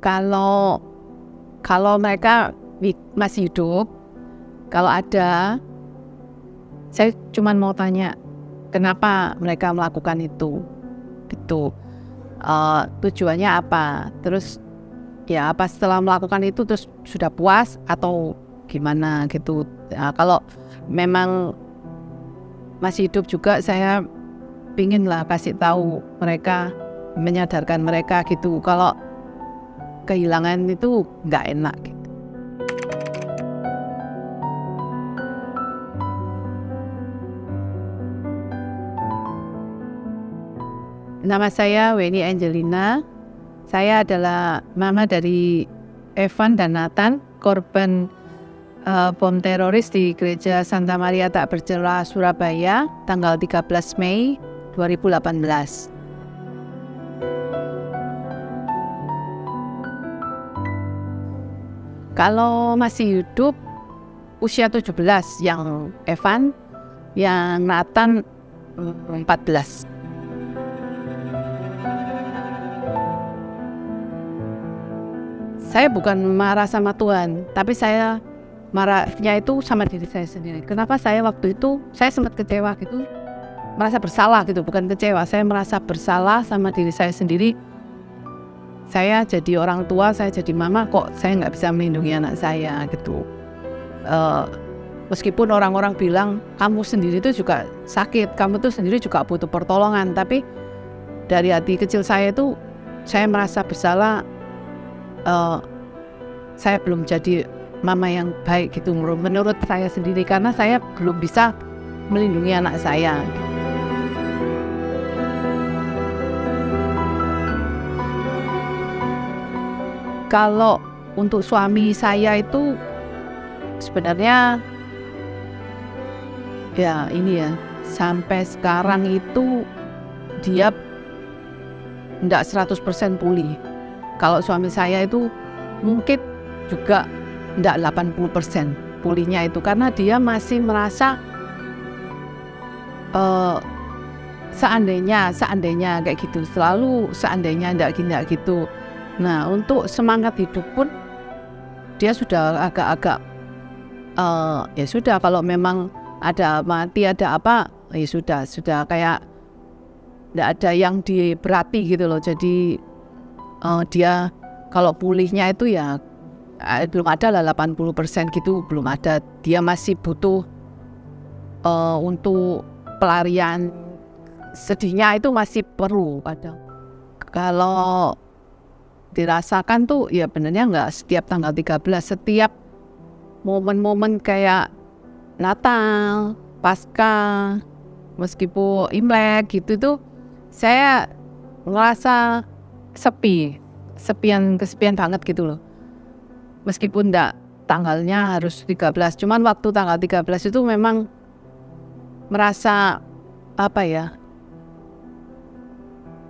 Kalau mereka masih hidup, kalau ada, saya cuma mau tanya kenapa mereka melakukan itu, gitu. Tujuannya apa? Terus ya apa setelah melakukan itu terus sudah puas atau gimana gitu. Kalau memang masih hidup juga, saya pingin lah kasih tahu mereka, menyadarkan mereka gitu. Kalau kehilangan itu nggak enak gitu. Nama saya Weni Angelina. Saya adalah mama dari Evan dan Nathan, korban bom teroris di Gereja Santa Maria Tak Bercela Surabaya tanggal 13 Mei 2018. Kalau masih hidup usia 17 yang Evan, yang Nathan 14. Saya bukan marah sama Tuhan, tapi saya marahnya itu sama diri saya sendiri. Kenapa saya waktu itu, saya sempat kecewa gitu, merasa bersalah gitu, bukan kecewa. Saya merasa bersalah sama diri saya sendiri. Saya jadi orang tua, saya jadi mama, kok saya nggak bisa melindungi anak saya gitu. Meskipun orang-orang bilang, kamu sendiri itu juga sakit, kamu tuh sendiri juga butuh pertolongan. Tapi dari hati kecil saya itu, saya merasa bersalah. Saya belum jadi mama yang baik gitu menurut saya sendiri, karena saya belum bisa melindungi anak saya. Kalau untuk suami saya itu sebenarnya ya ini ya, sampai sekarang itu dia enggak 100% pulih. Kalau suami saya itu mungkin juga enggak 80% pulihnya itu, karena dia masih merasa seandainya kayak gitu, selalu seandainya enggak gitu. Nah, untuk semangat hidup pun dia sudah agak-agak ya sudah, kalau memang ada mati ada apa ya sudah kayak enggak ada yang diberati gitu loh. Jadi dia kalau pulihnya itu ya belum ada lah 80% gitu, belum ada. Dia masih butuh untuk pelarian sedihnya itu masih perlu kadang. Kalau dirasakan tuh ya benernya nggak setiap tanggal 13, setiap momen-momen kayak Natal, Paskah, meskipun Imlek gitu tuh saya ngerasa kesepian banget gitu loh. Meskipun enggak tanggalnya harus 13, cuman waktu tanggal 13 itu memang merasa apa ya,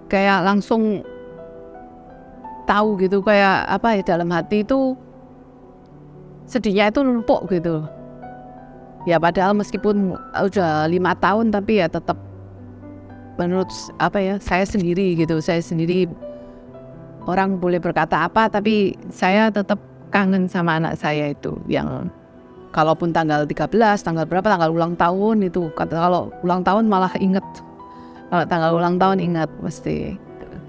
kayak langsung tahu gitu, kayak apa ya, dalam hati itu sedihnya itu numpuk gitu. Ya padahal meskipun udah 5 tahun tapi ya tetap menurut apa ya, saya sendiri orang boleh berkata apa, tapi saya tetap kangen sama anak saya itu, yang kalaupun tanggal 13, tanggal berapa, tanggal ulang tahun itu, kalau ulang tahun malah inget, kalau tanggal ulang tahun ingat, mesti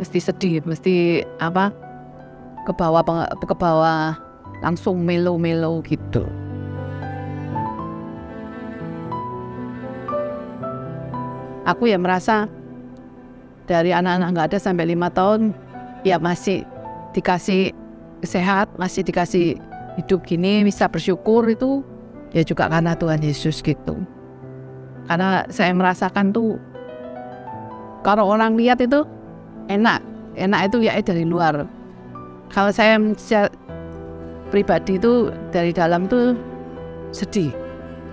sedih, mesti apa, ke bawah langsung melo gitu. Aku ya merasa dari anak-anak nggak ada sampai 5 tahun ya masih dikasih sehat, masih dikasih hidup gini, bisa bersyukur, itu ya juga karena Tuhan Yesus gitu. Karena saya merasakan tuh kalau orang lihat itu enak itu ya dari luar. Kalau saya pribadi itu dari dalam tuh sedih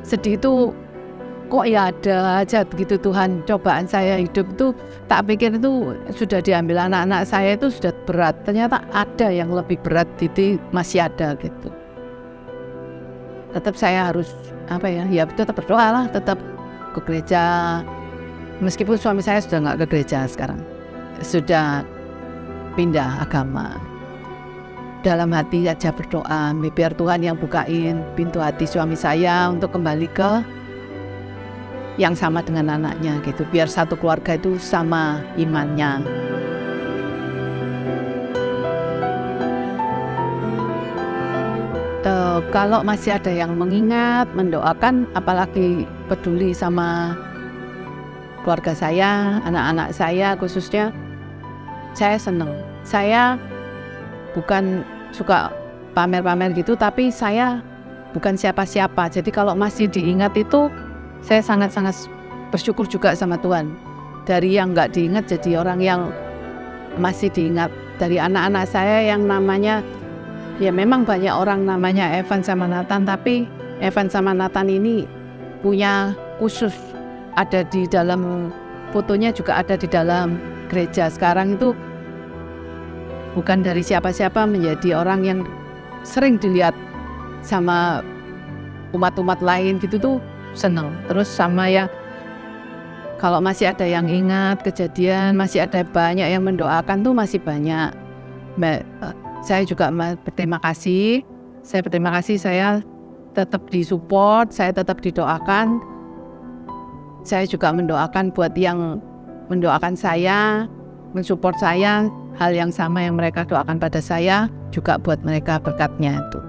itu, kok ya ada aja begitu Tuhan, cobaan saya hidup itu tak pikir itu sudah diambil anak-anak saya itu sudah berat, ternyata ada yang lebih berat, jadi masih ada gitu. Tetap saya harus apa ya tetap berdoa lah, tetap ke gereja, meskipun suami saya sudah nggak ke gereja sekarang, sudah pindah agama. dalam hati saja berdoa, biar Tuhan yang bukain pintu hati suami saya untuk kembali ke yang sama dengan anaknya gitu, biar satu keluarga itu sama imannya. Kalau masih ada yang mengingat, mendoakan, apalagi peduli sama keluarga saya, anak-anak saya khususnya, saya senang. Saya bukan suka pamer-pamer gitu, tapi saya bukan siapa-siapa. Jadi kalau masih diingat itu, saya sangat-sangat bersyukur juga sama Tuhan. Dari yang nggak diingat jadi orang yang masih diingat. Dari anak-anak saya yang namanya, ya memang banyak orang namanya Evan sama Nathan, tapi Evan sama Nathan ini punya khusus, ada di dalam fotonya juga ada di dalam gereja. Sekarang itu bukan dari siapa-siapa, menjadi orang yang sering dilihat sama umat-umat lain gitu tuh seneng. Terus sama ya, kalau masih ada yang ingat kejadian, masih ada banyak yang mendoakan tuh masih banyak. Saya juga berterima kasih. Saya berterima kasih, saya tetap disupport, saya tetap didoakan. Saya juga mendoakan buat yang mendoakan saya, mensupport saya, hal yang sama yang mereka doakan pada saya, juga buat mereka berkatnya itu.